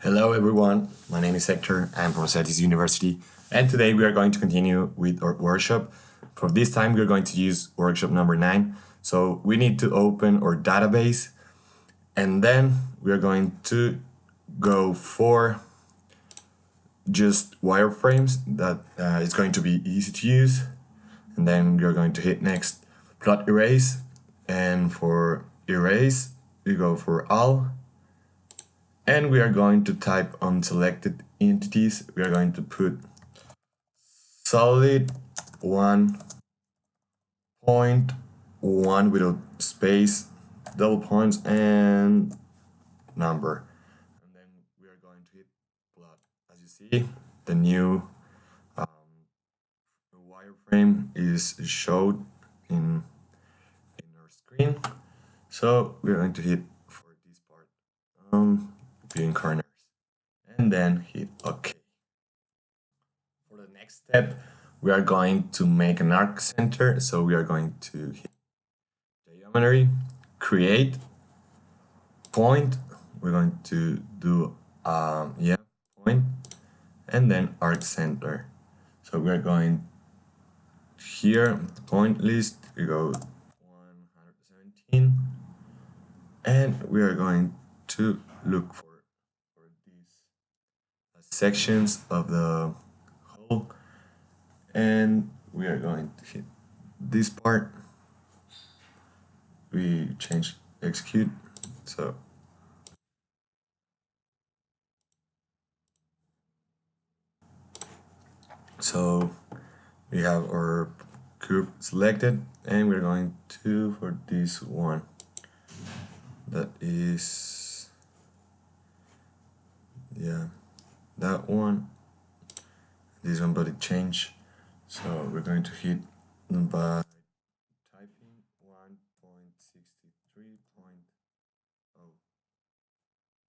Hello everyone, my name is Hector, I'm from Cetis University, and today we are going to continue with our workshop. For this time we are going to use workshop number 9. So we need to open our database, and then we are going to go for just wireframes that is going to be easy to use. And then we are going to hit next, plot erase, and for erase we go for all. And we are going to type on selected entities, we are going to put solid 1.1 without space, double points, and number. And then we are going to hit plot. As you see, the new wireframe is showed in our screen. So we're going to hit for this part, viewing corners, and then hit OK. For the next step, we are going to make an arc center. So we are going to hit geometry, create, point. We're going to do point, and then arc center. So we are going here, point list, we go 117, and we are going to look for these sections of the hole, and we are going to hit this part. We change execute. So we have our curve selected, and we're going to for this one, that is that one, this one, but it changed. So we're going to hit by typing 1.63.0.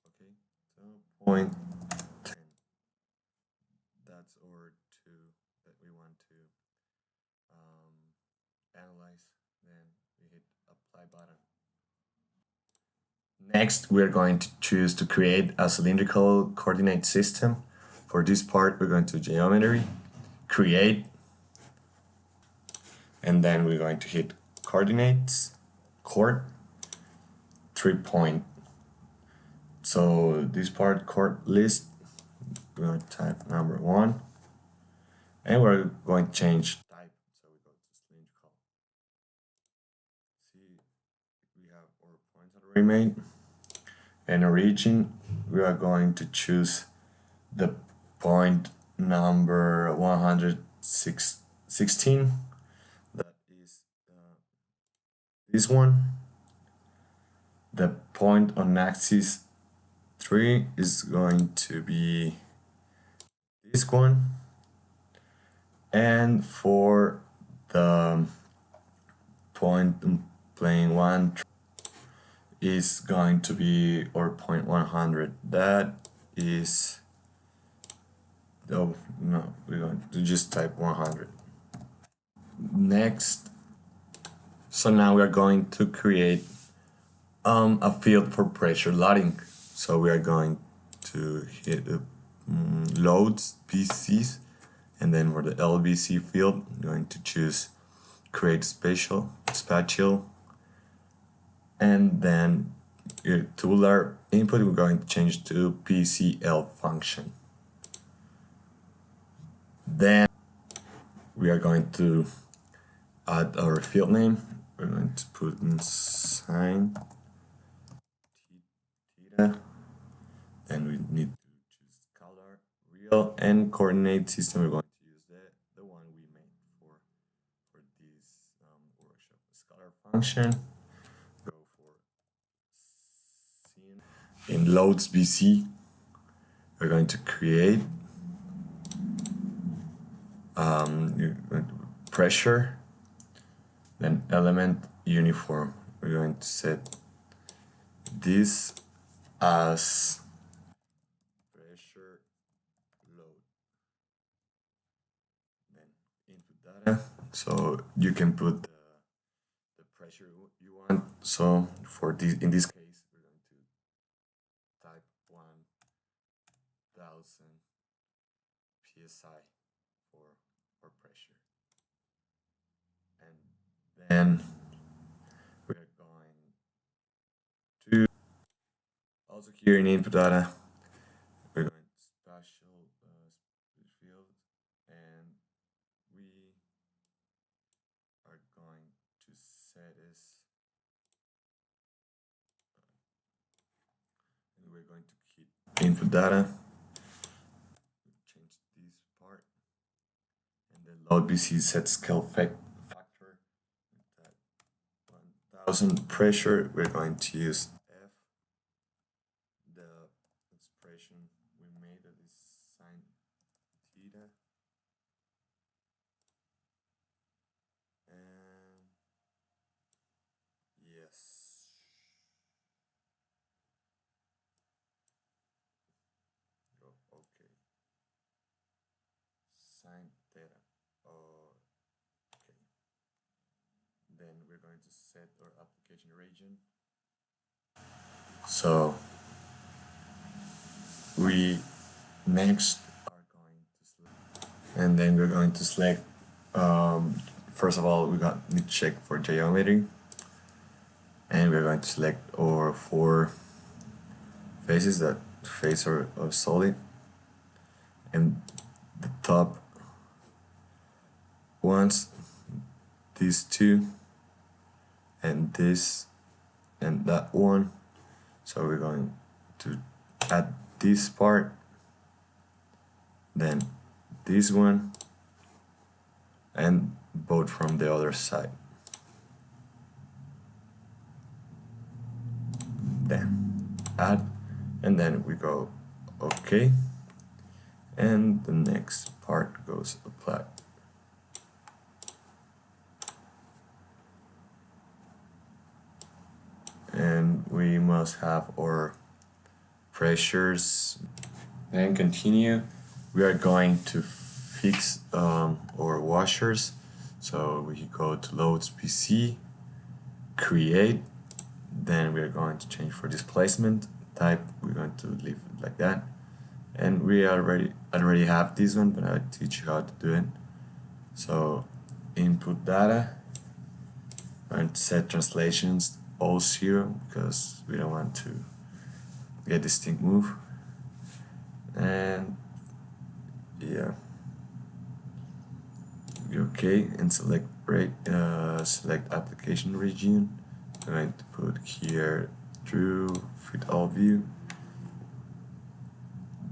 Okay, so 0.10. That's our two that we want to analyze. Then we hit apply button. Next, we're going to choose to create a cylindrical coordinate system. For this part, we're going to geometry, create, and then we're going to hit coordinates, chord, 3-point. So this part, chord list, we're going to type number 1, and we're going to change type. So we go to cylindrical. See, we have our points already made. And origin, we are going to choose the point number 116. That is this one. The point on axis 3 is going to be this one. And for the point in plane 1 is going to be our point 100. That is, oh no, we're going to just type 100. Next, so now we are going to create a field for pressure loading. So we are going to hit loads PCs, and then for the LBC field, we're going to choose create spatial, and then your tabular input, we're going to change to PCL function. Then we are going to add our field name. We're going to put in sine theta. Then we need to choose color, real, and coordinate system. We're going to use the one we made for this workshop. Scalar function. Go for scene. In loads BC, we're going to create pressure, then element uniform. We're going to set this as pressure load. Then input data, so you can put the pressure you want. So for this, in this case, we're going to type 1000 psi for pressure. And then we're going to also here in input data, we're going to special speed field, and we are going to set this, and we're going to hit input data, change this part, and then load BC set scale factor at 1000 pressure. We're going to use F, the expression we made that is sine theta, and yes, go okay, sine theta, okay. Then we're going to set our application region. So we next are going to select, and then we're going to select, first of all, we need to check for geometry, and we're going to select our 4 faces that face our solid, and the top ones, these 2, and this and that one. So we're going to add this part, then this one, and both from the other side. Then add, and then we go okay, and the next part goes apply. And we must have our pressures. Then continue. We are going to fix our washers. So we go to loads PC, create. Then we are going to change for displacement type. We're going to leave it like that. And we already have this one, but I'll teach you how to do it. So input data, and set translations all 0 because we don't want to get this thing move. And yeah, okay, and select select application region. I'm going to put here true fit all view.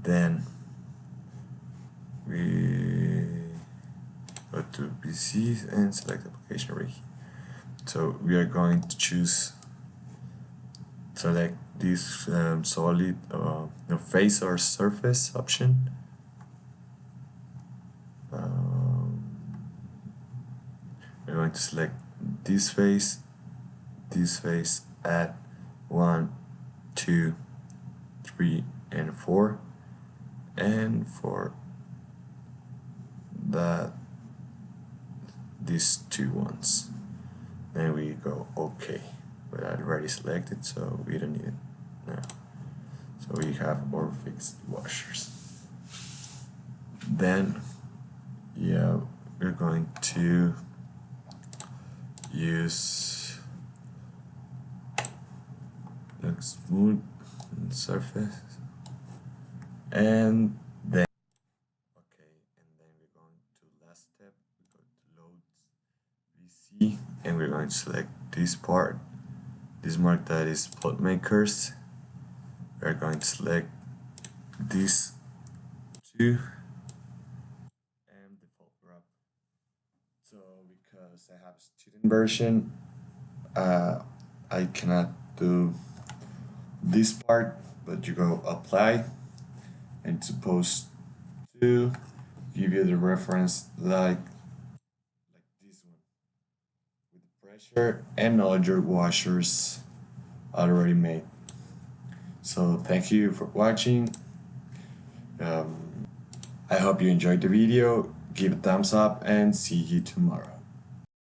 Then we go to PC and select application region. So we are going to select this solid face or surface option. We're going to select this face at 1, 2, 3, and 4, and for these 2 ones. Then we go okay, but I already selected, so we don't need it now. So we have our fixed washers. Then yeah, we're going to use like smooth surface, and then okay, and then we're going to last step. We go to loads VC, and we're going to select this part, this mark that is plot makers. We're going to select these 2 and default wrap. So because I have a student version, I cannot do this part, but you go apply, and it's supposed to give you the reference like this one with the pressure and all your washers already made. So thank you for watching. I hope you enjoyed the video. Give a thumbs up and see you tomorrow.